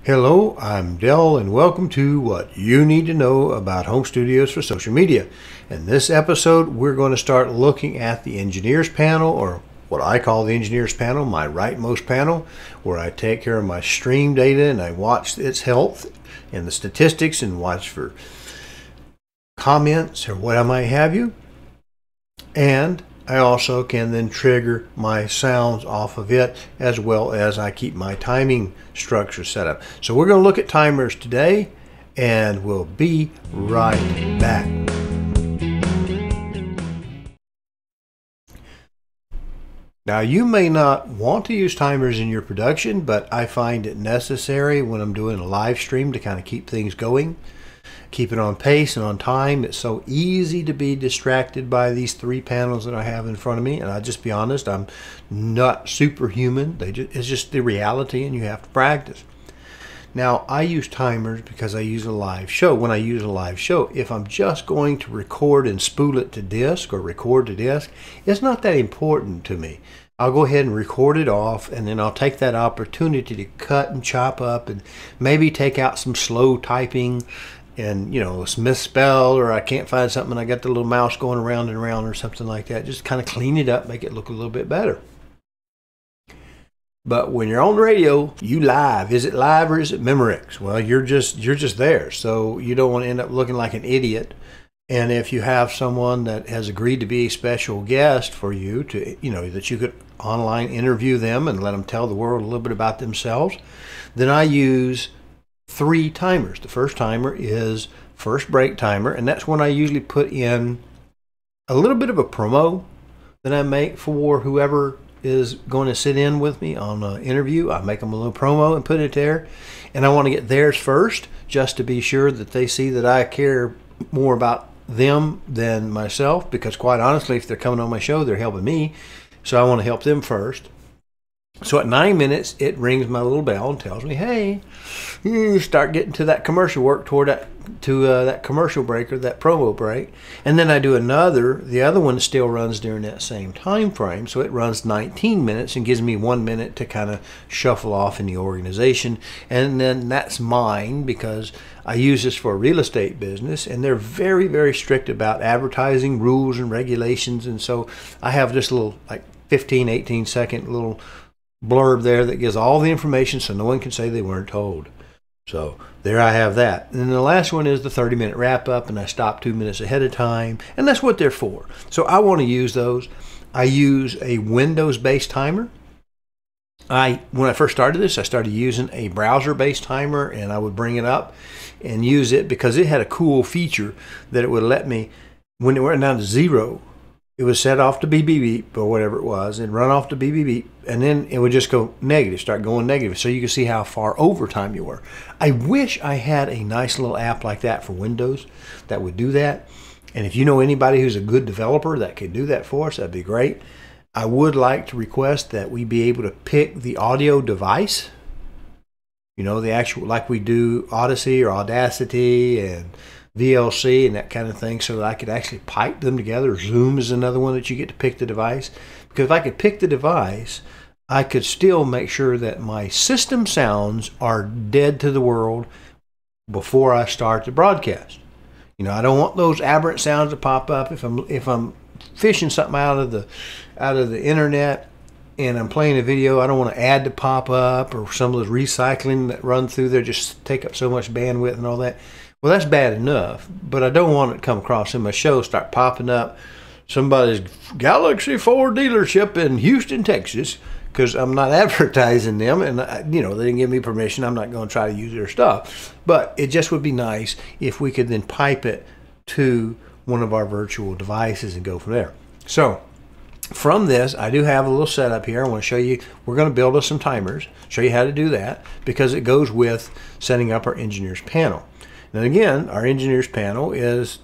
Hello, I'm Dell, and welcome to What You Need to Know About Home Studios for Social Media. In this episode, we're going to start looking at the Engineer's Panel, or what I call the Engineer's Panel, my rightmost panel, where I take care of my stream data and I watch its health and the statistics and watch for comments or what I might have you. And I also can then trigger my sounds off of it, as well as I keep my timing structure set up. So we're going to look at timers today, and we'll be right back. Now, you may not want to use timers in your production, but I find it necessary when I'm doing a live stream to kind of keep things going. Keep it on pace and on time. It's so easy to be distracted by these three panels that I have in front of me. And I'll just be honest, I'm not superhuman. It's just the reality, and you have to practice. Now, I use timers because I use a live show. When I use a live show, if I'm just going to record and spool it to disk or record to disk, it's not that important to me. I'll go ahead and record it off, and then I'll take that opportunity to cut and chop up and maybe take out some slow typing and, it's misspelled, or I can't find something and I got the little mouse going around and around or something like that. Just kind of clean it up, make it look a little bit better. But when you're on the radio, you live. Is it live or is it Memorex? Well, you're just there. So you don't want to end up looking like an idiot. And if you have someone that has agreed to be a special guest for you to, that you could online interview them and let them tell the world a little bit about themselves, then I use three timers. The first timer is first break timer, and that's when I usually put in a little bit of a promo that I make for whoever is going to sit in with me on an interview. I make them a little promo and put it there, and I want to get theirs first just to be sure that they see that I care more about them than myself, because quite honestly, if they're coming on my show, they're helping me, so I want to help them first. So at 9 minutes, it rings my little bell and tells me, hey, you start getting to that commercial work toward that commercial break or that promo break. And then I do the other one still runs during that same time frame. So it runs 19 minutes and gives me 1 minute to kind of shuffle off in the organization. And then that's mine, because I use this for a real estate business, and they're very, very strict about advertising rules and regulations. And so I have this little 15, 18 second little blurb there that gives all the information so no one can say they weren't told. So there I have that. And then the last one is the 30-minute wrap up, and I stop 2 minutes ahead of time, and that's what they're for. So I want to use those. I use a Windows-based timer. When I first started this, I started using a browser-based timer, and I would bring it up and use it because it had a cool feature that it would let me, when it went down to 0, it was set off to beep, beep, beep, or whatever it was, and run off to beep, beep, beep, and then it would just go negative, start going negative, so you can see how far over time you were. I wish I had a nice little app like that for Windows that would do that, and if you know anybody who's a good developer that could do that for us, that'd be great. I would like to request that we be able to pick the audio device, the actual, like we do Odyssey or Audacity and VLC and that kind of thing, so that I could actually pipe them together. Zoom is another one that you get to pick the device, because if I could pick the device, I could still make sure that my system sounds are dead to the world before I start the broadcast. I don't want those aberrant sounds to pop up if I'm fishing something out of the internet and I'm playing a video. I don't want an ad to pop up, or some of those recycling that run through there just take up so much bandwidth and all that. Well, that's bad enough, but I don't want it to come across in my show, start popping up somebody's Galaxy 4 dealership in Houston, Texas, because I'm not advertising them, and they didn't give me permission. I'm not going to try to use their stuff. But it just would be nice if we could then pipe it to one of our virtual devices and go from there. So from this, I do have a little setup here. I want to show you. We're going to build us some timers, show you how to do that, because it goes with setting up our engineer's panel. And again, our engineer's panel is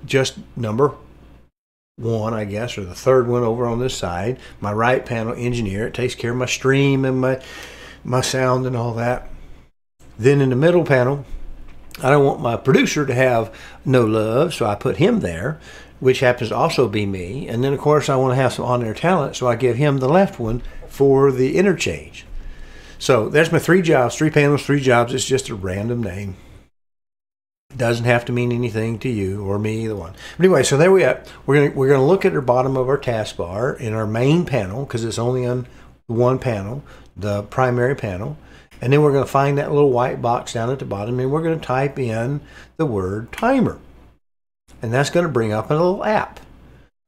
just number 1, I guess, or the third one over on this side. My right panel, engineer. It takes care of my stream and my sound and all that. Then in the middle panel, I don't want my producer to have no love, so I put him there, which happens to also be me. And then, of course, I want to have some on-air talent, so I give him the left one for the interchange. So there's my 3 jobs, 3 panels, 3 jobs. It's just a random name. Doesn't have to mean anything to you or me, either one. But anyway, so there we are. We're gonna look at the bottom of our taskbar in our main panel, because it's only on one panel, the primary panel. And then we're going to find that little white box down at the bottom, and we're going to type in the word timer. And that's going to bring up a little app.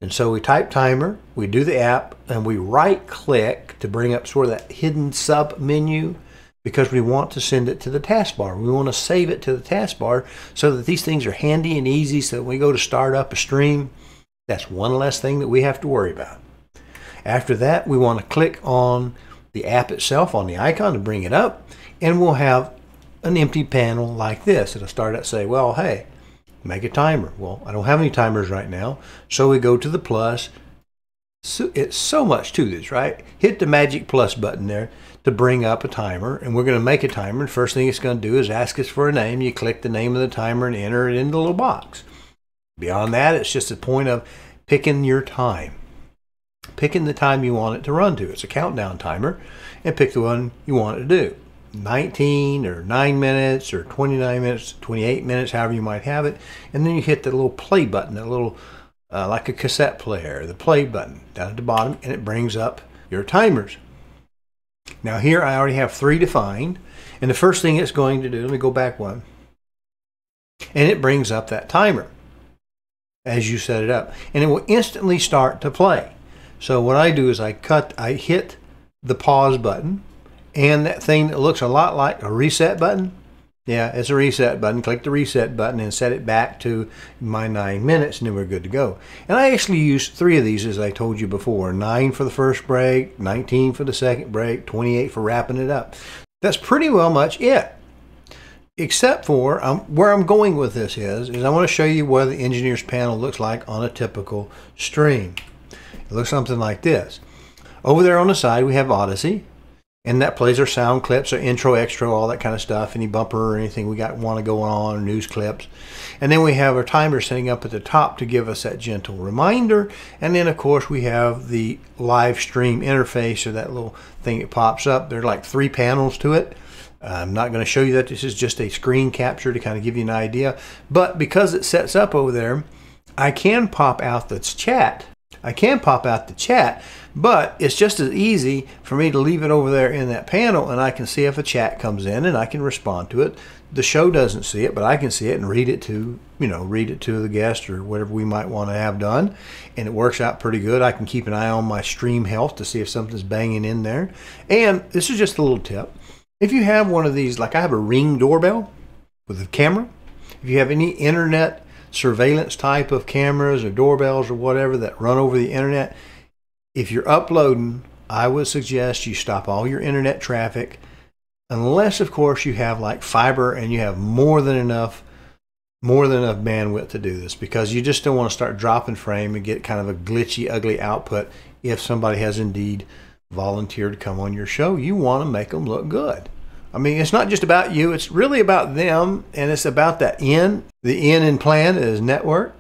And so we type timer, we do the app, and we right click to bring up sort of that hidden sub menu, because we want to send it to the taskbar. We want to save it to the taskbar so that these things are handy and easy, so that when we go to start up a stream, that's one less thing that we have to worry about. After that, we want to click on the app itself, on the icon, to bring it up, and we'll have an empty panel like this. It'll start out, say, well, hey, make a timer. Well, I don't have any timers right now, so we go to the plus. So it's so much to this, right? Hit the magic plus button there to bring up a timer, and we're going to make a timer. The first thing it's going to do is ask us for a name. You click the name of the timer and enter it in the little box. Beyond that, it's just a point of picking your time. Picking the time you want it to run to. It's a countdown timer, and pick the one you want it to do. 19 or 9 minutes or 29 minutes, 28 minutes, however you might have it. And then you hit the little play button, that little, like a cassette player, the play button down at the bottom, and it brings up your timers. Now here I already have 3 defined, and the first thing it's going to do, let me go back one, and it brings up that timer as you set it up, and it will instantly start to play. So what I do is I hit the pause button, and that thing that looks a lot like a reset button, yeah, it's a reset button. Click the reset button and set it back to my 9 minutes, and then we're good to go. And I actually used 3 of these, as I told you before. 9 for the first break, 19 for the second break, 28 for wrapping it up. That's pretty well much it. Except for where I'm going with this is I want to show you what the engineer's panel looks like on a typical stream. It looks something like this. Over there on the side, we have Odyssey, and that plays our sound clips, our intro, extra, all that kind of stuff, any bumper or anything we want to go on, or news clips. And then we have our timer setting up at the top to give us that gentle reminder. And then, of course, we have the live stream interface, or that little thing that pops up. There are like 3 panels to it. I'm not going to show you that. This is just a screen capture to kind of give you an idea. But because it sets up over there, I can pop out the chat. But it's just as easy for me to leave it over there in that panel, and I can see if a chat comes in and I can respond to it. The show doesn't see it, but I can see it and read it to, read it to the guest or whatever we might want to have done. And it works out pretty good. I can keep an eye on my stream health to see if something's banging in there. And this is just a little tip. If you have one of these, like I have a Ring doorbell with a camera, if you have any internet surveillance type of cameras or doorbells or whatever that run over the internet, if you're uploading, I would suggest you stop all your internet traffic, unless of course you have like fiber and you have more than enough bandwidth to do this, because you just don't want to start dropping frame and get kind of a glitchy, ugly output. If somebody has indeed volunteered to come on your show, you want to make them look good. I mean, it's not just about you, it's really about them, and it's about that N. The N in plan is network,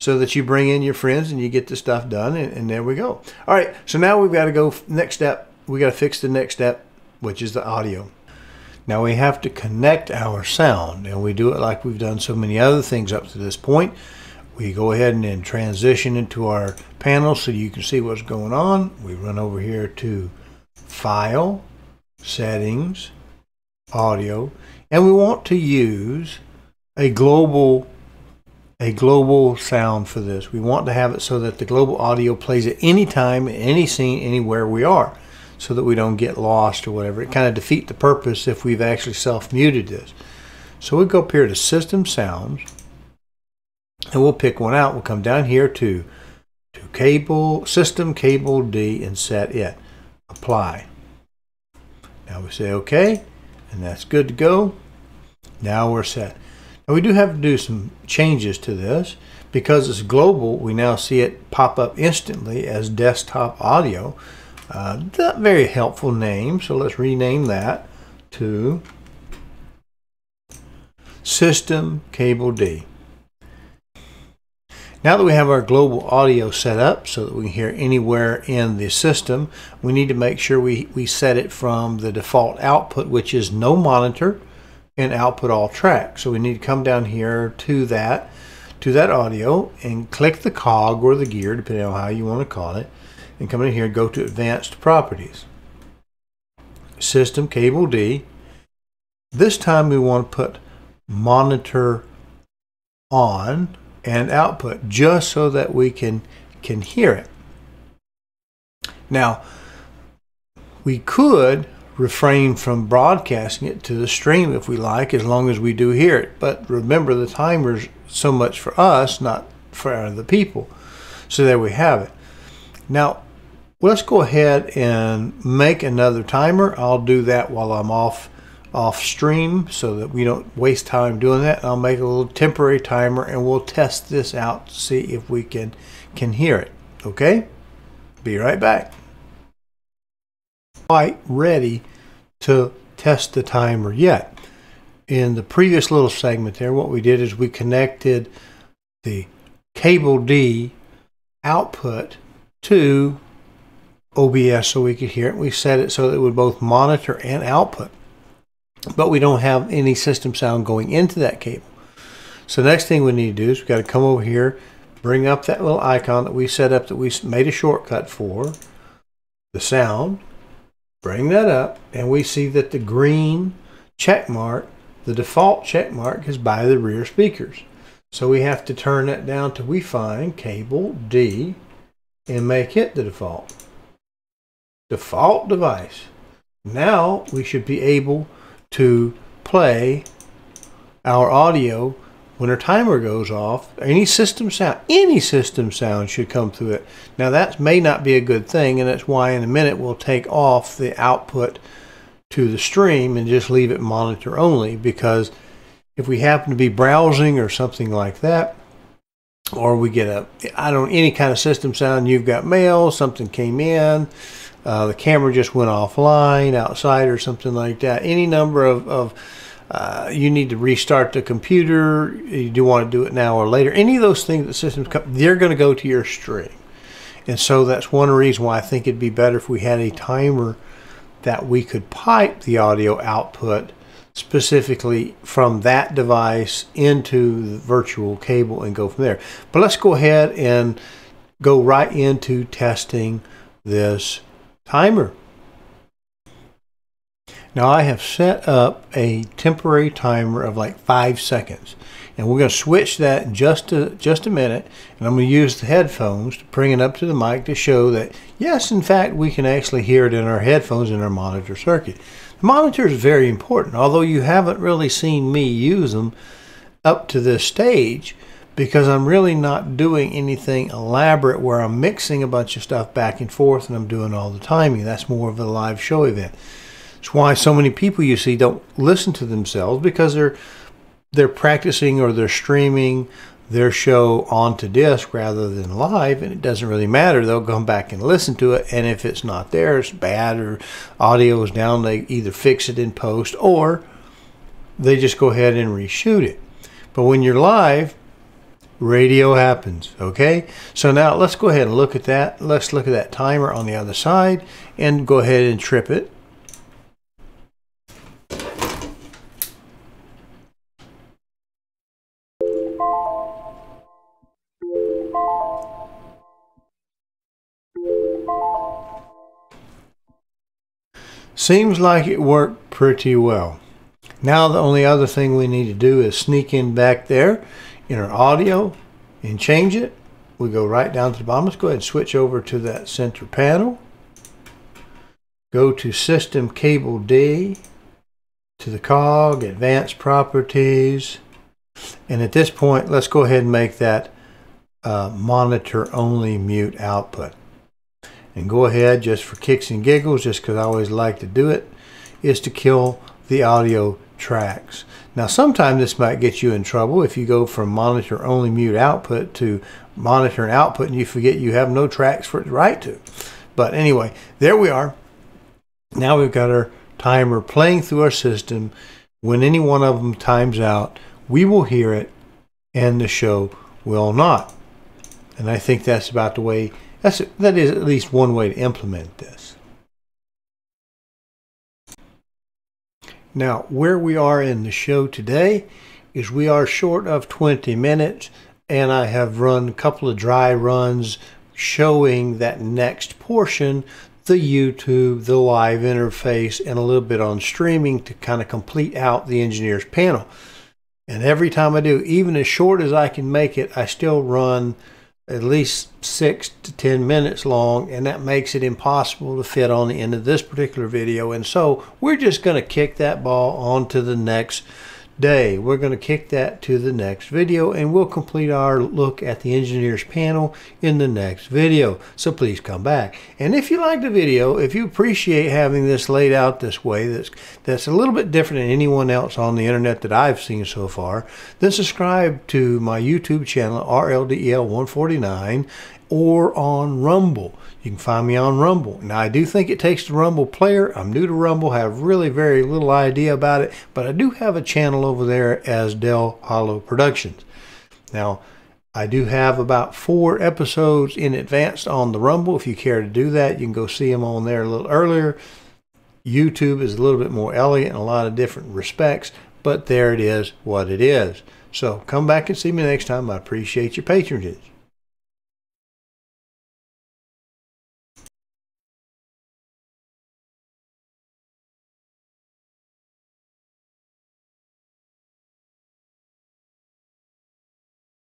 so that you bring in your friends and you get the stuff done, and there we go. All right, so now we've got to go next step. We got to fix the next step, which is the audio. Now we have to connect our sound, and we do it like we've done so many other things up to this point. We go ahead and then transition into our panel so you can see what's going on. We run over here to File, Settings, Audio, and we want to use a global sound for this. We want to have it so that the global audio plays at any time, in any scene, anywhere we are, so that we don't get lost or whatever. It kind of defeats the purpose if we've actually self-muted this. So we go up here to System Sounds, and we'll pick one out. We'll come down here to System Cable D and set it. Apply. Now we say OK, and that's good to go. Now we're set. Now we do have to do some changes to this. Because it's global, we now see it pop up instantly as desktop audio. Not very helpful name, so let's rename that to System Cable D. Now that we have our global audio set up so that we can hear anywhere in the system, we need to make sure we set it from the default output, which is no monitor, and output all tracks. So we need to come down here to that audio and click the cog or the gear, depending on how you want to call it, and come in here and go to Advanced Properties. System Cable D. This time we want to put monitor on and output, just so that we can hear it. Now, we could refrain from broadcasting it to the stream if we like, as long as we do hear it. But remember, the timer's so much for us, not for other people. So there we have it. Now, let's go ahead and make another timer. I'll do that while I'm off stream so that we don't waste time doing that. I'll make a little temporary timer and we'll test this out to see if we can hear it. Okay? Be right back. Quite ready to test the timer yet. In the previous little segment there, what we did is we connected the cable D output to OBS so we could hear it. We set it so that it would both monitor and output, but we don't have any system sound going into that cable. So the next thing we need to do is we've got to come over here, bring up that little icon that we set up, that we made a shortcut for, the sound, bring that up, and we see that the green check mark, the default check mark, is by the rear speakers. So we have to turn that down till we find cable D and make it the default device. Now we should be able to play our audio when our timer goes off. Any system sound should come through it. Now that may not be a good thing, and that's why in a minute we'll take off the output to the stream and just leave it monitor only, because if we happen to be browsing or something like that, or we get any kind of system sound, you've got mail, something came in, the camera just went offline outside or something like that, any number of you need to restart the computer, you do want to do it now or later, any of those things that systems come, they're going to go to your stream. And so that's one reason why I think it'd be better if we had a timer that we could pipe the audio output specifically from that device into the virtual cable and go from there. But let's go ahead and go right into testing this timer. Now I have set up a temporary timer of like 5 seconds, and we're going to switch that in just a minute, and I'm going to use the headphones to bring it up to the mic to show that yes, in fact, we can actually hear it in our headphones in our monitor circuit. The monitor is very important, although you haven't really seen me use them up to this stage, because I'm really not doing anything elaborate where I'm mixing a bunch of stuff back and forth and I'm doing all the timing. That's more of a live show event. It's why so many people you see don't listen to themselves, because they're practicing or they're streaming their show onto disc rather than live, and it doesn't really matter. They'll come back and listen to it, and if it's not there, it's bad, or audio is down, they either fix it in post or they just go ahead and reshoot it. But when you're live, radio happens. Okay, so now let's go ahead and look at that. Let's look at that timer on the other side and go ahead and trip it. Seems like it worked pretty well. Now the only other thing we need to do is sneak in back there in our audio and change it. We go right down to the bottom. Let's go ahead and switch over to that center panel. Go to System Cable D, to the cog, Advanced Properties, and at this point let's go ahead and make that monitor only mute output. And go ahead, just for kicks and giggles, just because I always like to do it, is to kill the audio tracks. Now sometimes this might get you in trouble if you go from monitor only mute output to monitor and output and you forget you have no tracks for it to write to. But anyway, there we are. Now we've got our timer playing through our system. When any one of them times out, we will hear it and the show will not. And I think that's about the way, that is at least one way to implement this. Now, where we are in the show today is we are short of 20 minutes, and I have run a couple of dry runs showing that next portion, the YouTube, the live interface, and a little bit on streaming to kind of complete out the engineer's panel. And every time I do, even as short as I can make it, I still run at least 6 to 10 minutes long, and that makes it impossible to fit on the end of this particular video. And so we're just going to kick that ball on to the next day. We're going to kick that to the next video, and we'll complete our look at the engineer's panel in the next video. So please come back. And if you like the video, if you appreciate having this laid out this way, that's a little bit different than anyone else on the internet that I've seen so far, then subscribe to my YouTube channel, RLDEL149, or on Rumble. You can find me on Rumble. Now, I do think it takes the Rumble player. I'm new to Rumble, have really very little idea about it, but I do have a channel over there as Del Hollow Productions. Now, I do have about 4 episodes in advance on the Rumble. If you care to do that, you can go see them on there a little earlier. YouTube is a little bit more elegant in a lot of different respects, but there it is what it is. So come back and see me next time. I appreciate your patronage.